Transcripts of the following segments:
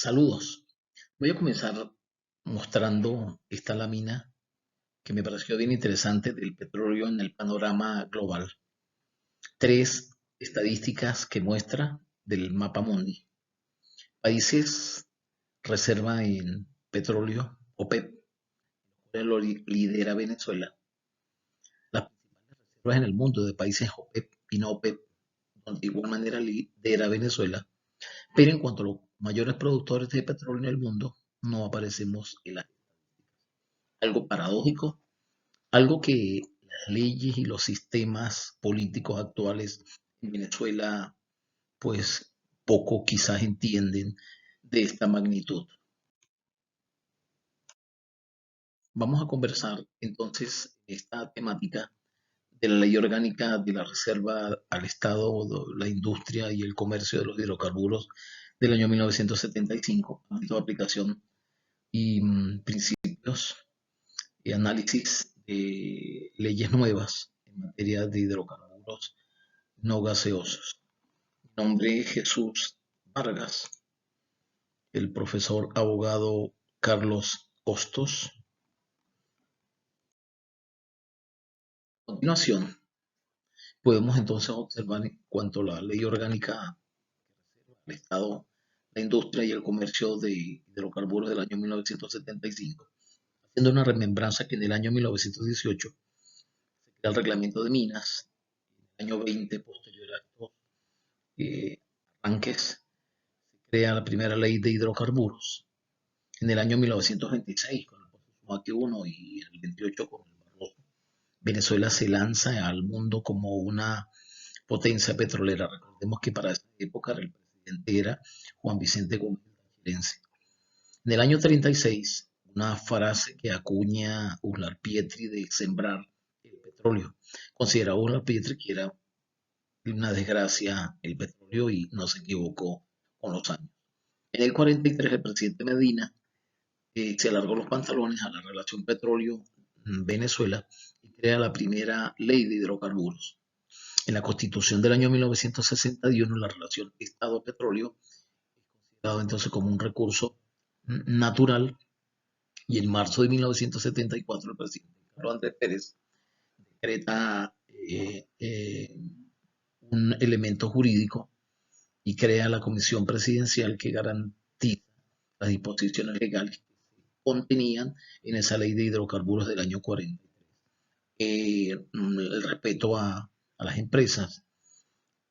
Saludos. Voy a comenzar mostrando esta lámina que me pareció bien interesante del petróleo en el panorama global. Tres estadísticas que muestra del mapa mundi. Países reserva en petróleo, OPEP, lo lidera Venezuela. Las principales reservas en el mundo de países OPEP y no OPEP, donde de igual manera lidera Venezuela. Pero en cuanto a los mayores productores de petróleo en el mundo, no aparecemos en la. Algo paradójico, algo que las leyes y los sistemas políticos actuales en Venezuela, pues poco quizás entienden de esta magnitud. Vamos a conversar entonces esta temática de la ley orgánica de la Reserva al Estado, la industria y el comercio de los hidrocarburos del año 1975, ámbito de aplicación y principios y análisis de leyes nuevas en materia de hidrocarburos no gaseosos. Mi nombre es Jesús Vargas, el profesor abogado Carlos Hostos. A continuación, podemos entonces observar en cuanto a la ley orgánica del Estado, la industria y el comercio de hidrocarburos del año 1975, haciendo una remembranza que en el año 1918 se crea el reglamento de minas, en el año 20, posterior a estos arranques, se crea la primera ley de hidrocarburos. En el año 1926, con el proceso 1 y el 28 con el Barroso, Venezuela se lanza al mundo como una potencia petrolera. Recordemos que para esa época el presidente era Juan Vicente Gómez Tachirense. En el año 36, una frase que acuña Uslar Pietri de sembrar el petróleo. Consideraba Uslar Pietri que era una desgracia el petróleo y no se equivocó con los años. En el 43, el presidente Medina se alargó los pantalones a la relación petróleo-Venezuela y crea la primera ley de hidrocarburos. En la Constitución del año 1961, la relación Estado-petróleo es considerado entonces como un recurso natural y en marzo de 1974 el presidente Carlos Andrés Pérez decreta un elemento jurídico y crea la comisión presidencial que garantiza las disposiciones legales que se contenían en esa ley de hidrocarburos del año 43. El respeto a las empresas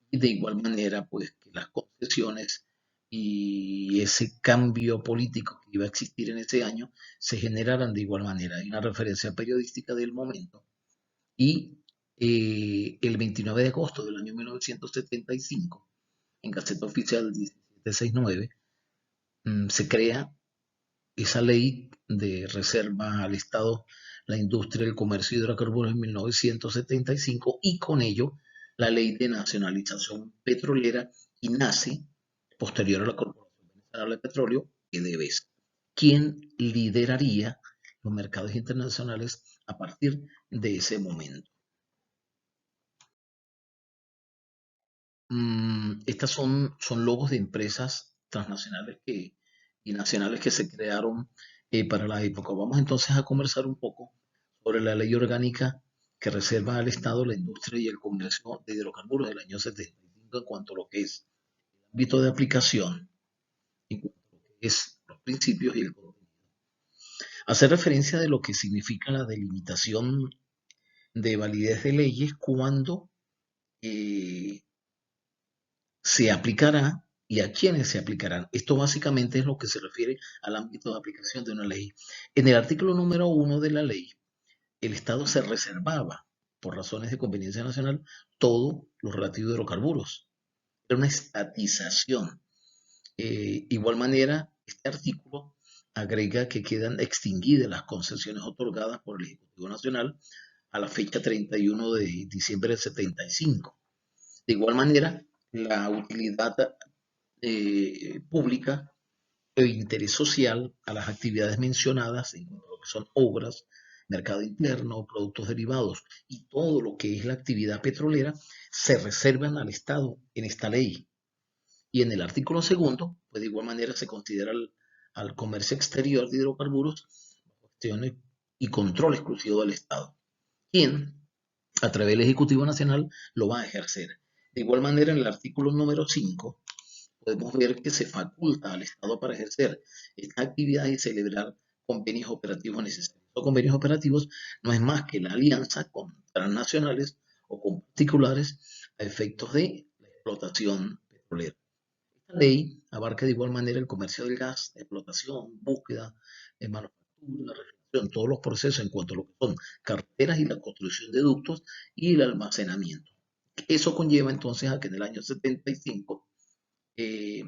y de igual manera pues que las concesiones y ese cambio político que iba a existir en ese año se generaran de igual manera. Hay una referencia periodística del momento y el 29 de agosto del año 1975, en Gaceta Oficial 1769, se crea esa ley de reserva al Estado, la industria, el comercio de hidrocarburos en 1975 y con ello la ley de nacionalización petrolera y nace posterior a la Corporación Venezolana de Petróleo, PDVSA, quien lideraría los mercados internacionales a partir de ese momento. Estas son logos de empresas transnacionales y nacionales que se crearon para la época. Vamos entonces a conversar un poco sobre la ley orgánica que reserva al Estado la industria y el comercio de hidrocarburos del año 75 en cuanto a lo que es el ámbito de aplicación, en cuanto a lo que es los principios y el contenido. Hacer referencia de lo que significa la delimitación de validez de leyes cuando eh, se aplicará y a quiénes se aplicarán. Esto básicamente es lo que se refiere al ámbito de aplicación de una ley. En el artículo número 1 de la ley, el Estado se reservaba, por razones de conveniencia nacional, todo lo relativo a hidrocarburos. Era una estatización. Igual manera, este artículo agrega que quedan extinguidas las concesiones otorgadas por el Ejecutivo Nacional a la fecha 31 de diciembre del 75. De igual manera, la utilidad pública e interés social a las actividades mencionadas en lo que son obras, mercado interno, productos derivados y todo lo que es la actividad petrolera se reservan al Estado en esta ley. Y en el artículo segundo, pues de igual manera se considera al comercio exterior de hidrocarburos cuestiones y control exclusivo del Estado, quien a través del Ejecutivo Nacional lo va a ejercer. De igual manera, en el artículo número 5 podemos ver que se faculta al Estado para ejercer esta actividad y celebrar convenios operativos necesarios. Los convenios operativos no es más que la alianza con transnacionales o con particulares a efectos de la explotación petrolera. Esta ley abarca de igual manera el comercio del gas, explotación, búsqueda, manufactura, refrigeración, todos los procesos en cuanto a lo que son carreteras y la construcción de ductos y el almacenamiento. Eso conlleva entonces a que en el año 75 eh,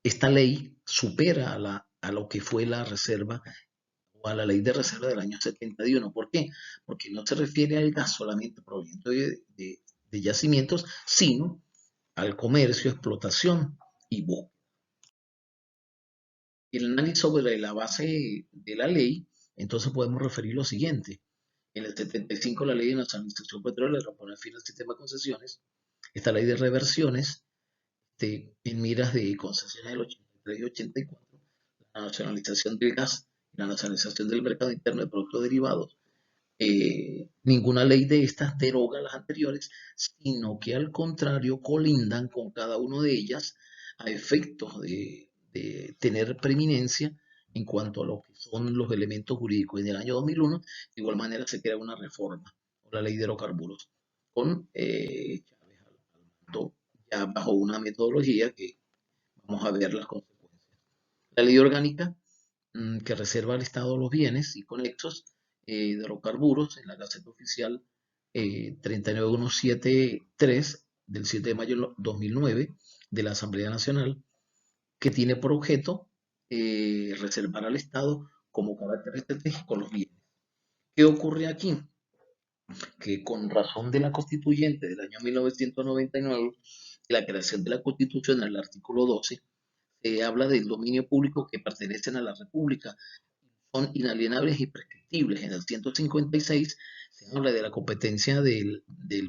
esta ley supera a lo que fue la reserva o a la ley de reserva del año 71. ¿Por qué? Porque no se refiere al gas solamente proveniente de yacimientos, sino al comercio, explotación y búsqueda. El análisis sobre la base de la ley, entonces podemos referir lo siguiente. En el 75 la ley de nacionalización petrolera pone fin al sistema de concesiones. Esta ley de reversiones en miras de concesiones del 83 y 84, la nacionalización del gas, la nacionalización del mercado interno de productos derivados. Ninguna ley de estas deroga las anteriores, sino que al contrario colindan con cada una de ellas a efectos de tener preeminencia en cuanto a lo que son los elementos jurídicos. En el año 2001, de igual manera, se crea una reforma, la ley de hidrocarburos, con Chávez al mando, ya bajo una metodología que vamos a ver las consecuencias. La ley orgánica que reserva al Estado los bienes y conexos de hidrocarburos en la Gaceta Oficial 39173 del 7 de mayo de 2009 de la Asamblea Nacional, que tiene por objeto reservar al Estado como carácter estratégico los bienes. ¿Qué ocurre aquí? Que con razón de la constituyente del año 1999 y la creación de la Constitución en el artículo 12, habla del dominio público que pertenecen a la República, son inalienables y prescriptibles. En el 156 se habla de la competencia del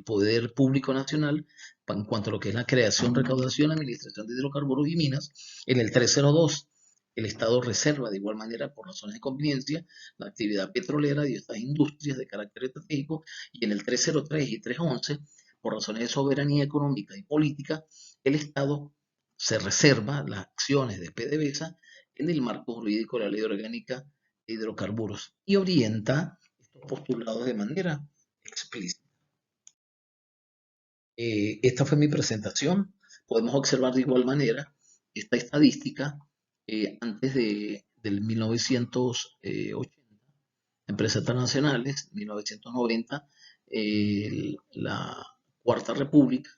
Poder Público Nacional en cuanto a lo que es la creación, recaudación, administración de hidrocarburos y minas. En el 302 el Estado reserva de igual manera, por razones de conveniencia, la actividad petrolera de estas industrias de carácter estratégico. Y en el 303 y 311, por razones de soberanía económica y política, el Estado se reserva las acciones de PDVSA en el marco jurídico de la ley orgánica de hidrocarburos y orienta estos postulados de manera explícita. Esta fue mi presentación. Podemos observar de igual manera esta estadística antes del 1980, empresas transnacionales, 1990, la Cuarta República,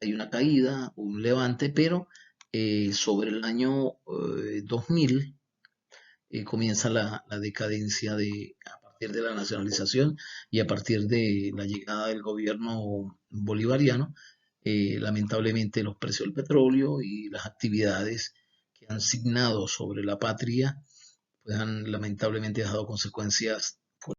hay una caída, un levante, pero sobre el año 2000 comienza la decadencia a partir de la nacionalización y a partir de la llegada del gobierno bolivariano. Lamentablemente los precios del petróleo y las actividades que han signado sobre la patria pues han lamentablemente dejado consecuencias